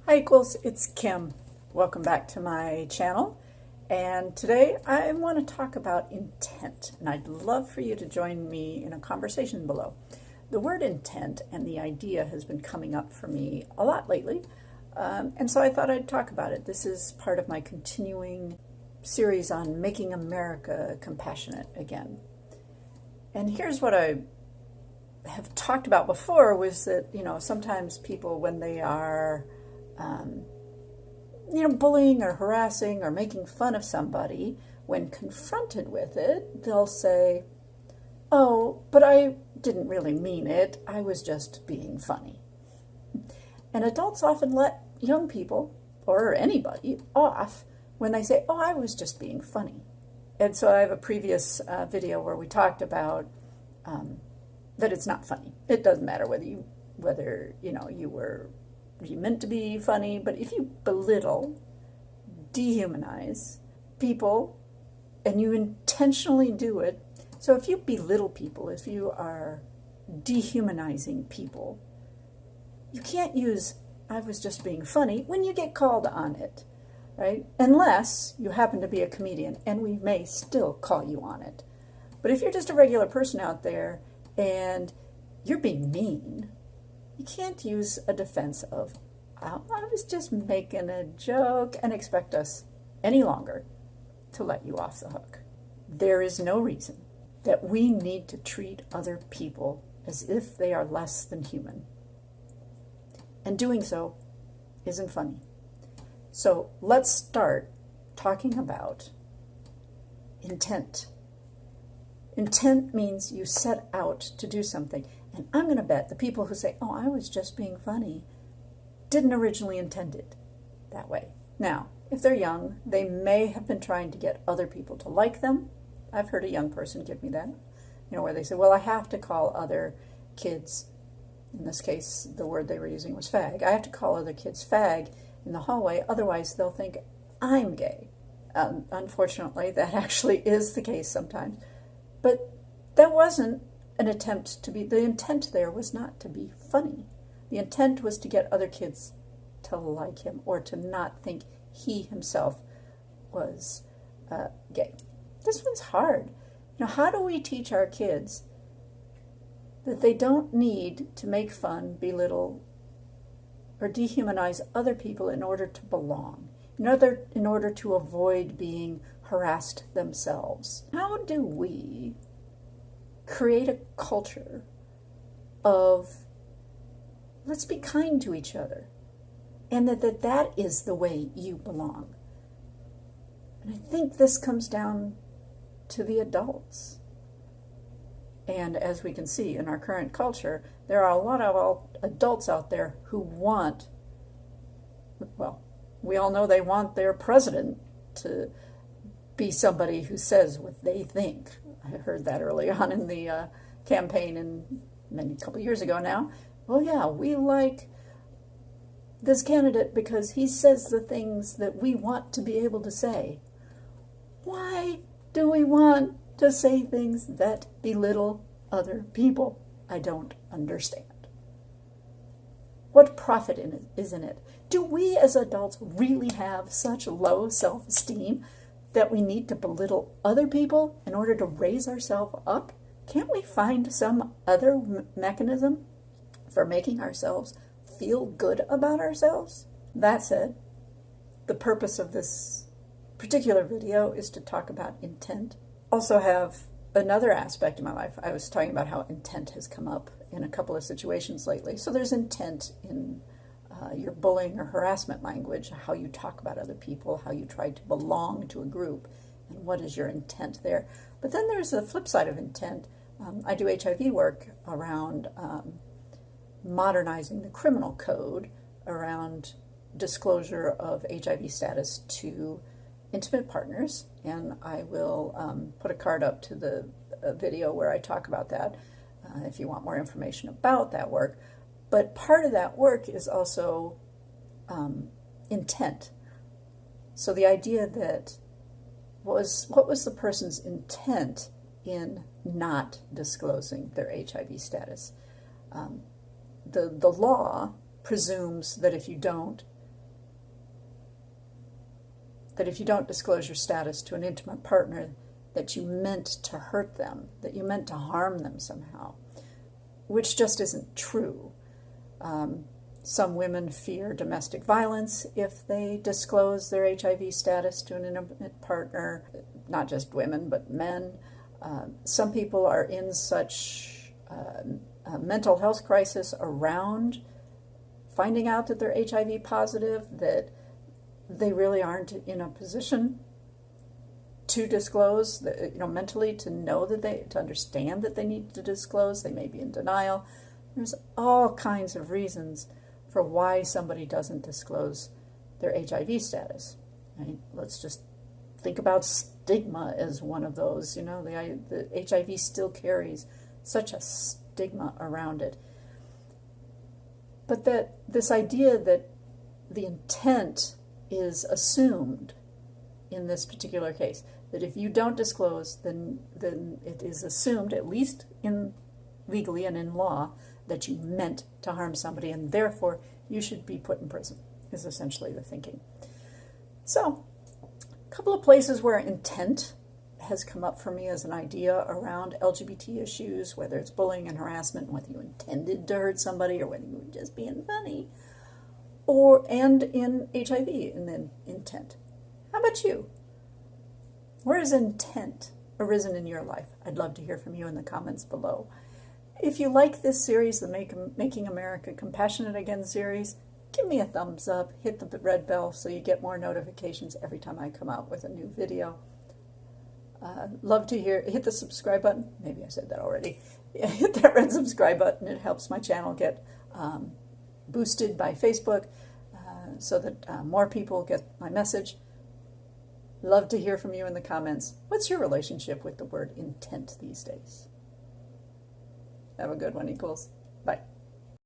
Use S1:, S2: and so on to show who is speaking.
S1: Hi Equals, it's Kim. Welcome back to my channel. And today I want to talk about intent. And I'd love for you to join me in a conversation below. The word intent and the idea has been coming up for me a lot lately. And so I thought I'd talk about it. This is part of my continuing series on making America compassionate again. And here's what I have talked about before was that, sometimes people, when they are bullying or harassing or making fun of somebody, when confronted with it, they'll say, "Oh, but I didn't really mean it. I was just being funny." And adults often let young people, or anybody, off when they say, "Oh, I was just being funny." And so I have a previous video where we talked about that it's not funny. It doesn't matter whether you meant to be funny, but if you belittle, dehumanize people, and you intentionally do it, so if you belittle people, if you are dehumanizing people, you can't use "I was just being funny" when you get called on it, right? Unless you happen to be a comedian, and we may still call you on it. But if you're just a regular person out there and you're being mean, you can't use a defense of "I was just making a joke" and expect us any longer to let you off the hook. There is no reason that we need to treat other people as if they are less than human. And doing so isn't funny. So let's start talking about intent. Intent means you set out to do something. And I'm going to bet the people who say, "Oh, I was just being funny," didn't originally intend it that way. Now, if they're young, they may have been trying to get other people to like them. I've heard a young person give me that, where they say, "Well, I have to call other kids," in this case, the word they were using was fag. "I have to call other kids fag in the hallway, otherwise they'll think I'm gay." Unfortunately, that actually is the case sometimes. But that wasn't an attempt to be, the intent there was not to be funny. The intent was to get other kids to like him or to not think he himself was gay. This one's hard. How do we teach our kids that they don't need to make fun, belittle, or dehumanize other people in order to belong, in order to avoid being harassed themselves? How do we create a culture of let's be kind to each other, and that is the way you belong? And I think this comes down to the adults. And as we can see in our current culture, there are a lot of adults out there who want, well, we all know they want their president to be somebody who says what they think. I heard that early on in the campaign, and a couple years ago now. "Well, yeah, we like this candidate because he says the things that we want to be able to say." Why do we want to say things that belittle other people? I don't understand. What profit is in it? Do we as adults really have such low self-esteem that we need to belittle other people in order to raise ourselves up? Can't we find some other mechanism for making ourselves feel good about ourselves? That said, the purpose of this particular video is to talk about intent. Also have another aspect in my life. I was talking about how intent has come up in a couple of situations lately. So there's intent in your bullying or harassment language, how you talk about other people, how you try to belong to a group, and what is your intent there. But then there's the flip side of intent. I do HIV work around modernizing the criminal code around disclosure of HIV status to intimate partners, and I will put a card up to the video where I talk about that if you want more information about that work. But part of that work is also intent. So the idea that what was the person's intent in not disclosing their HIV status? The law presumes that if you don't, that if you don't disclose your status to an intimate partner, that you meant to hurt them, that you meant to harm them somehow, which just isn't true. Some women fear domestic violence if they disclose their HIV status to an intimate partner, not just women, but men. Some people are in such a mental health crisis around finding out that they're HIV positive that they really aren't in a position to disclose, mentally, to know that to understand that they need to disclose. They may be in denial. There's all kinds of reasons for why somebody doesn't disclose their HIV status. Right? Let's just think about stigma as one of those. The HIV still carries such a stigma around it. But this idea that the intent is assumed in this particular case, that if you don't disclose, then it is assumed, at least legally and in law, that you meant to harm somebody, and therefore you should be put in prison, is essentially the thinking. So, a couple of places where intent has come up for me as an idea around LGBT issues, whether it's bullying and harassment, whether you intended to hurt somebody or whether you were just being funny, and in HIV, in the intent. How about you? Where has intent arisen in your life? I'd love to hear from you in the comments below. If you like this series, the Making America Compassionate Again series, give me a thumbs up, hit the red bell so you get more notifications every time I come out with a new video. Love to hit the subscribe button. Maybe I said that already. Hit that red subscribe button. It helps my channel get boosted by Facebook so that more people get my message. Love to hear from you in the comments. What's your relationship with the word intent these days? Have a good one, equals. Bye.